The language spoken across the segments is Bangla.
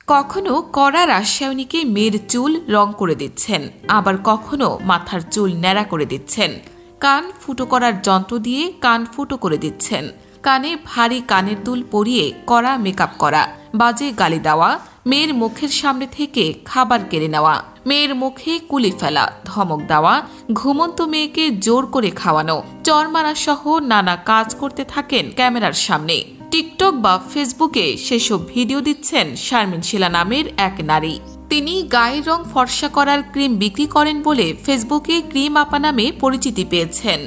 কখনো কড়া রাসায়নিকে মেয়ের চুল রং করে দিচ্ছেন, আবার কখনো মাথার চুল ন্যাড়া করে দিচ্ছেন। কান ফুটো করার যন্ত্র দিয়ে কান ফুটো করে দিচ্ছেন। কানে ভারী কানের দুল পরিয়ে কড়া মেকআপ করা, বাজে গালি দেওয়া, মেয়ের মুখের সামনে থেকে খাবার কেড়ে নেওয়া, মেয়ের মুখে কুলি ফেলা, ধমক দেওয়া, ঘুমন্ত মেয়েকে জোর করে খাওয়ানো, চর মারা সহ নানা কাজ করতে থাকেন ক্যামেরার সামনে। টিকটক বা ফেসবুকে সেসব ভিডিও দিচ্ছেন শারমিন শিলা নামের এক নারী। তিনি গায়ের রং ফর্সা করার ক্রিম বিক্রি করেন বলে ফেসবুকে ক্রিম আপা নামে পরিচিতি পেয়েছেন।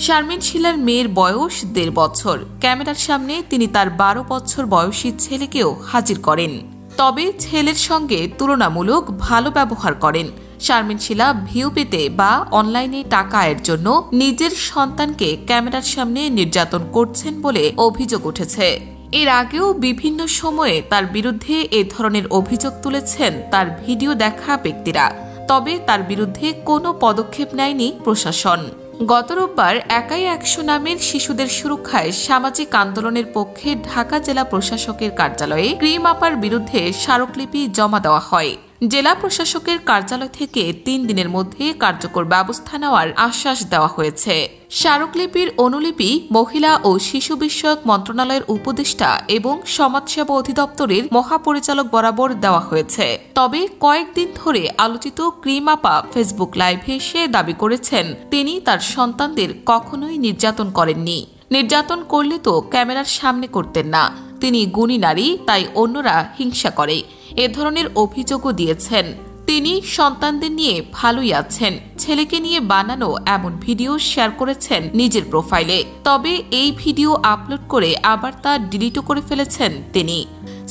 শারমিন শিলার মেয়ের বয়স 1.5 বছর। ক্যামেরার সামনে তিনি তার 12 বছর বয়সী ছেলেকেও হাজির করেন, তবে ছেলের সঙ্গে তুলনামূলক ভালো ব্যবহার করেন। শারমিন শিলা ভিউ পেতে বা অনলাইনে টাকা আয়ের জন্য নিজের সন্তানকে ক্যামেরার সামনে নির্যাতন করছেন বলে অভিযোগ উঠেছে। এর আগেও বিভিন্ন সময়ে তার বিরুদ্ধে এ ধরনের অভিযোগ তুলেছেন তার ভিডিও দেখা ব্যক্তিরা, তবে তার বিরুদ্ধে কোনো পদক্ষেপ নেয়নি প্রশাসন। গত রোববার একাই 100 নামের শিশুদের সুরক্ষায় সামাজিক আন্দোলনের পক্ষে ঢাকা জেলা প্রশাসকের কার্যালয়ে ক্রিম আপার বিরুদ্ধে স্মারকলিপি জমা দেওয়া হয়। জেলা প্রশাসকের কার্যালয় থেকে 3 দিনের মধ্যে কার্যকর ব্যবস্থা নেওয়ার আশ্বাস দেওয়া হয়েছে। স্মারকলিপির অনুলিপি মহিলা ও শিশু বিষয়ক মন্ত্রণালয়ের উপদেষ্টা এবং সমাজসেবা অধিদপ্তরের মহাপরিচালক বরাবর দেওয়া হয়েছে। তবে কয়েকদিন ধরে আলোচিত ক্রিম আপা ফেসবুক লাইভে এসে দাবি করেছেন তিনি তার সন্তানদের কখনোই নির্যাতন করেননি। নির্যাতন করলে তো ক্যামেরার সামনে করতেন না। তিনি গুণী নারী, তাই অন্যরা হিংসা করে, এ ধরনের অভিযোগও দিয়েছেন। তিনি সন্তানদের নিয়ে ভালোই আছেন। ছেলেকে নিয়ে বানানো এমন ভিডিও শেয়ার করেছেন নিজের প্রোফাইলে, তবে এই ভিডিও আপলোড করে আবার তা ডিলিটও করে ফেলেছেন তিনি।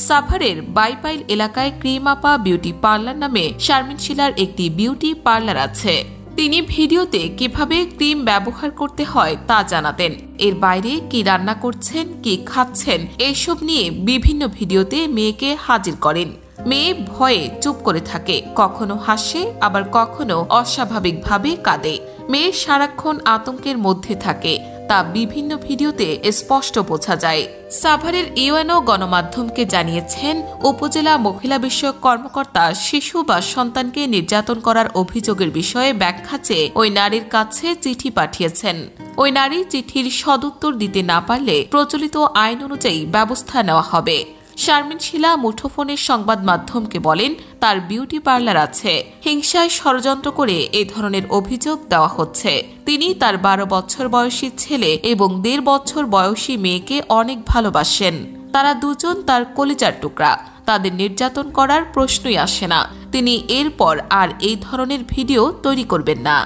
সাভারের বাইপাইল এলাকায় ক্রিম আপা বিউটি পার্লার নামে শারমিন শিলার একটি বিউটি পার্লার আছে। তিনি ভিডিওতে কিভাবে ক্রিম ব্যবহার করতে হয় তা জানাতেন। এর বাইরে কি রান্না করছেন, কি খাচ্ছেন, এইসব নিয়ে বিভিন্ন ভিডিওতে মেয়েকে হাজির করেন। মেয়ে ভয়ে চুপ করে থাকে, কখনো হাসে আবার কখনো অস্বাভাবিকভাবে কাঁদে। মেয়ে সারাক্ষণ আতঙ্কের মধ্যে থাকে, তা বিভিন্ন ভিডিওতে স্পষ্ট বোঝা যায়। সাভারের ইউএনও গণমাধ্যমকে জানিয়েছেন, উপজেলা মহিলা বিষয়ক কর্মকর্তা শিশু বা সন্তানকে নির্যাতন করার অভিযোগের বিষয়ে ব্যাখ্যা চেয়ে ওই নারীর কাছে চিঠি পাঠিয়েছেন। ওই নারী চিঠির সদুত্তর দিতে না পারলে প্রচলিত আইন অনুযায়ী ব্যবস্থা নেওয়া হবে। শারমিন শিলা মুঠোফোনের সংবাদ মাধ্যমকে বলেন, তার বিউটি পার্লার আছে। হিংসায় ষড়যন্ত্র করে এ ধরনের অভিযোগ দেওয়া হচ্ছে। তিনি তার 12 বছর বয়সী ছেলে এবং 1.5 বছর বয়সী মেয়েকে অনেক ভালোবাসেন। তারা দুজন তার কলিজার টুকরা। তাদের নির্যাতন করার প্রশ্নই আসে না। তিনি এরপর আর এই ধরনের ভিডিও তৈরি করবেন না।